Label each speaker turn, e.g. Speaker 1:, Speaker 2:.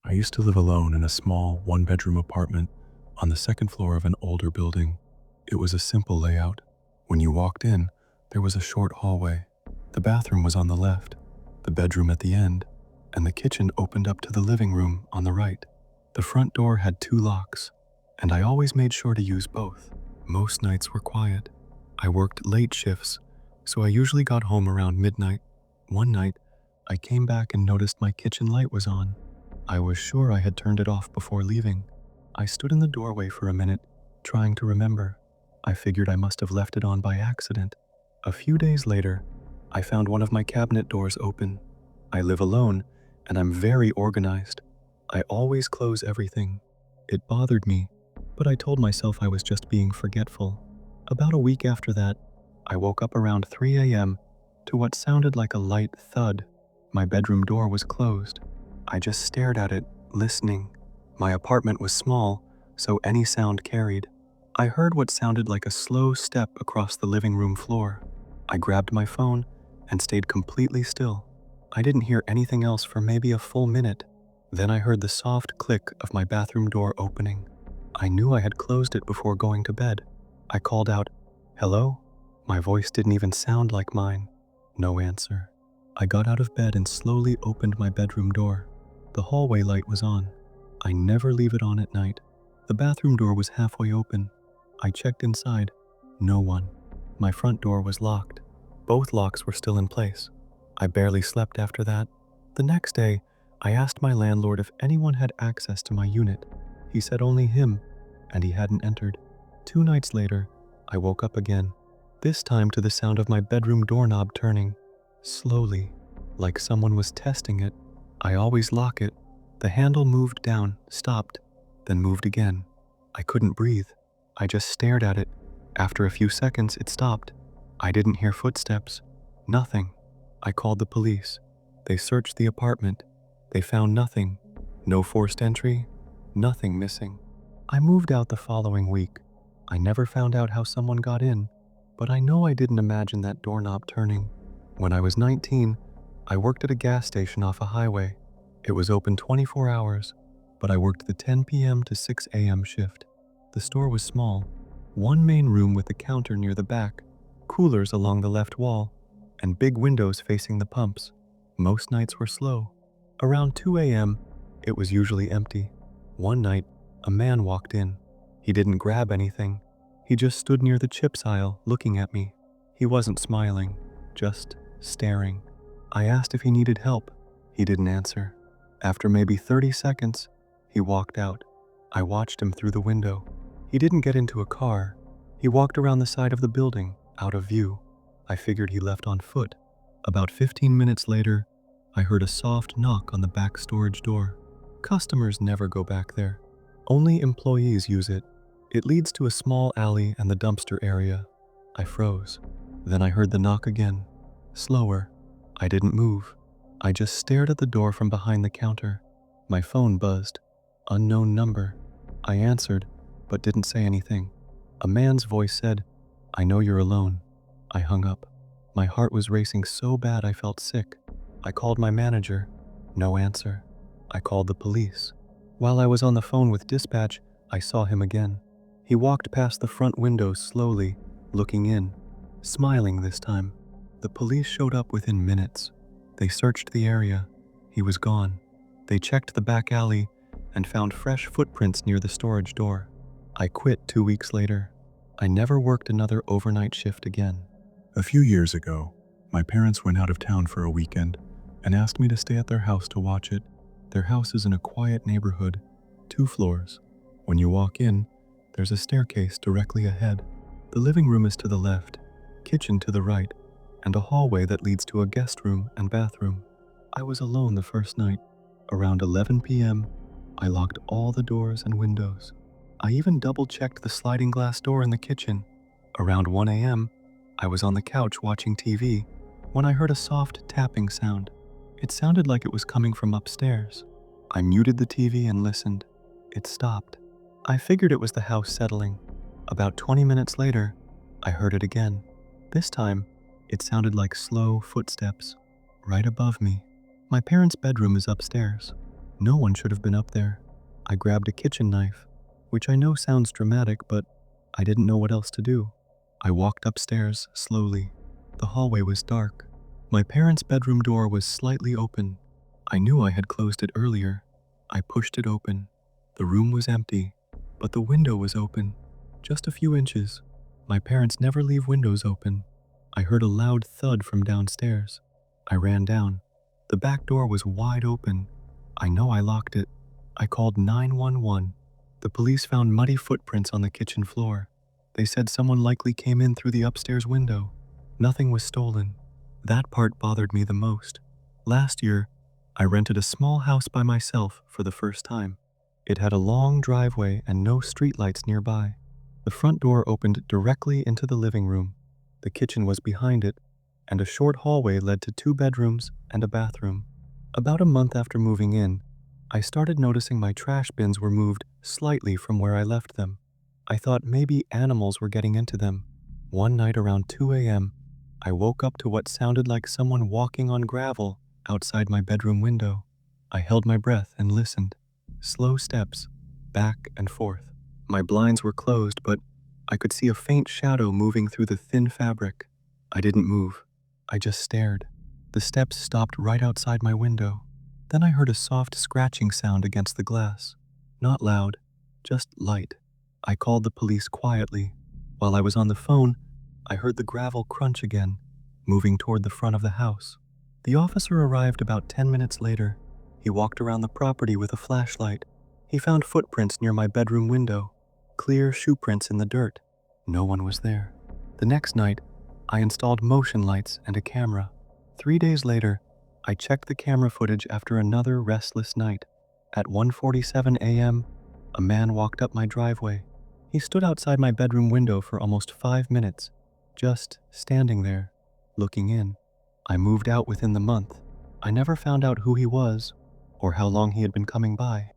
Speaker 1: I used to live alone in a small one-bedroom apartment on the second floor of an older building. It was a simple layout. When you walked in, there was a short hallway. The bathroom was on the left, the bedroom at the end, and the kitchen opened up to the living room on the right. The front door had two locks, and I always made sure to use both. Most nights were quiet. I worked late shifts, so I usually got home around midnight. One night, I came back and noticed my kitchen light was on. I was sure I had turned it off before leaving. I stood in the doorway for a minute, trying to remember. I figured I must have left it on by accident. A few days later, I found one of my cabinet doors open. I live alone, and I'm very organized. I always close everything. It bothered me, but I told myself I was just being forgetful. About a week after that, I woke up around 3 a.m. to what sounded like a light thud. My bedroom door was closed. I just stared at it, listening. My apartment was small, so any sound carried. I heard what sounded like a slow step across the living room floor. I grabbed my phone and stayed completely still. I didn't hear anything else for maybe a full minute. Then I heard the soft click of my bathroom door opening. I knew I had closed it before going to bed. I called out, "Hello?" My voice didn't even sound like mine. No answer. I got out of bed and slowly opened my bedroom door. The hallway light was on. I never leave it on at night. The bathroom door was halfway open. I checked inside. No one. My front door was locked. Both locks were still in place. I barely slept after that. The next day, I asked my landlord if anyone had access to my unit. He said only him, and he hadn't entered. 2 nights later, I woke up again, this time to the sound of my bedroom doorknob turning, slowly, like someone was testing it. I always lock it. The handle moved down, stopped, then moved again. I couldn't breathe. I just stared at it. After a few seconds, it stopped. I didn't hear footsteps. Nothing. I called the police. They searched the apartment. They found nothing. No forced entry. Nothing missing. I moved out the following week. I never found out how someone got in, but I know I didn't imagine that doorknob turning. When I was 19, I worked at a gas station off a highway. It was open 24 hours, but I worked the 10 p.m. to 6 a.m. shift. The store was small, one main room with a counter near the back, coolers along the left wall, and big windows facing the pumps. Most nights were slow. Around 2 a.m., it was usually empty. One night, a man walked in. He didn't grab anything. He just stood near the chips aisle, looking at me. He wasn't smiling, just staring. I asked if he needed help. He didn't answer. After maybe 30 seconds, he walked out. I watched him through the window. He didn't get into a car. He walked around the side of the building, out of view. I figured he left on foot. About 15 minutes later, I heard a soft knock on the back storage door. Customers never go back there. Only employees use it. It leads to a small alley and the dumpster area. I froze. Then I heard the knock again. Slower. I didn't move. I just stared at the door from behind the counter. My phone buzzed. Unknown number. I answered, but didn't say anything. A man's voice said, "I know you're alone." I hung up. My heart was racing so bad I felt sick. I called my manager. No answer. I called the police. While I was on the phone with dispatch, I saw him again. He walked past the front window slowly, looking in, smiling this time. The police showed up within minutes. They searched the area. He was gone. They checked the back alley and found fresh footprints near the storage door. I quit 2 weeks later. I never worked another overnight shift again. A few years ago, my parents went out of town for a weekend and asked me to stay at their house to watch it. Their house is in a quiet neighborhood, 2 floors. When you walk in, there's a staircase directly ahead. The living room is to the left, kitchen to the right, and a hallway that leads to a guest room and bathroom. I was alone the first night. Around 11 p.m., I locked all the doors and windows. I even double-checked the sliding glass door in the kitchen. Around 1 a.m., I was on the couch watching TV when I heard a soft tapping sound. It sounded like it was coming from upstairs. I muted the TV and listened. It stopped. I figured it was the house settling. About 20 minutes later, I heard it again. This time, it sounded like slow footsteps, right above me. My parents' bedroom is upstairs. No one should have been up there. I grabbed a kitchen knife, which I know sounds dramatic, but I didn't know what else to do. I walked upstairs slowly. The hallway was dark. My parents' bedroom door was slightly open. I knew I had closed it earlier. I pushed it open. The room was empty, but the window was open, just a few inches. My parents never leave windows open. I heard a loud thud from downstairs. I ran down. The back door was wide open. I know I locked it. I called 911. The police found muddy footprints on the kitchen floor. They said someone likely came in through the upstairs window. Nothing was stolen. That part bothered me the most. Last year, I rented a small house by myself for the first time. It had a long driveway and no streetlights nearby. The front door opened directly into the living room. The kitchen was behind it, and a short hallway led to 2 bedrooms and a bathroom. About a month after moving in, I started noticing my trash bins were moved slightly from where I left them. I thought maybe animals were getting into them. One night around 2 a.m., I woke up to what sounded like someone walking on gravel outside my bedroom window. I held my breath and listened. Slow steps, back and forth. My blinds were closed, but I could see a faint shadow moving through the thin fabric. I didn't move. I just stared. The steps stopped right outside my window. Then I heard a soft scratching sound against the glass. Not loud, just light. I called the police quietly. While I was on the phone, I heard the gravel crunch again, moving toward the front of the house. The officer arrived about 10 minutes later. He walked around the property with a flashlight. He found footprints near my bedroom window, clear shoe prints in the dirt. No one was there. The next night, I installed motion lights and a camera. 3 days later, I checked the camera footage after another restless night. At 1:47 a.m., a man walked up my driveway. He stood outside my bedroom window for almost 5 minutes, just standing there, looking in. I moved out within the month. I never found out who he was or how long he had been coming by.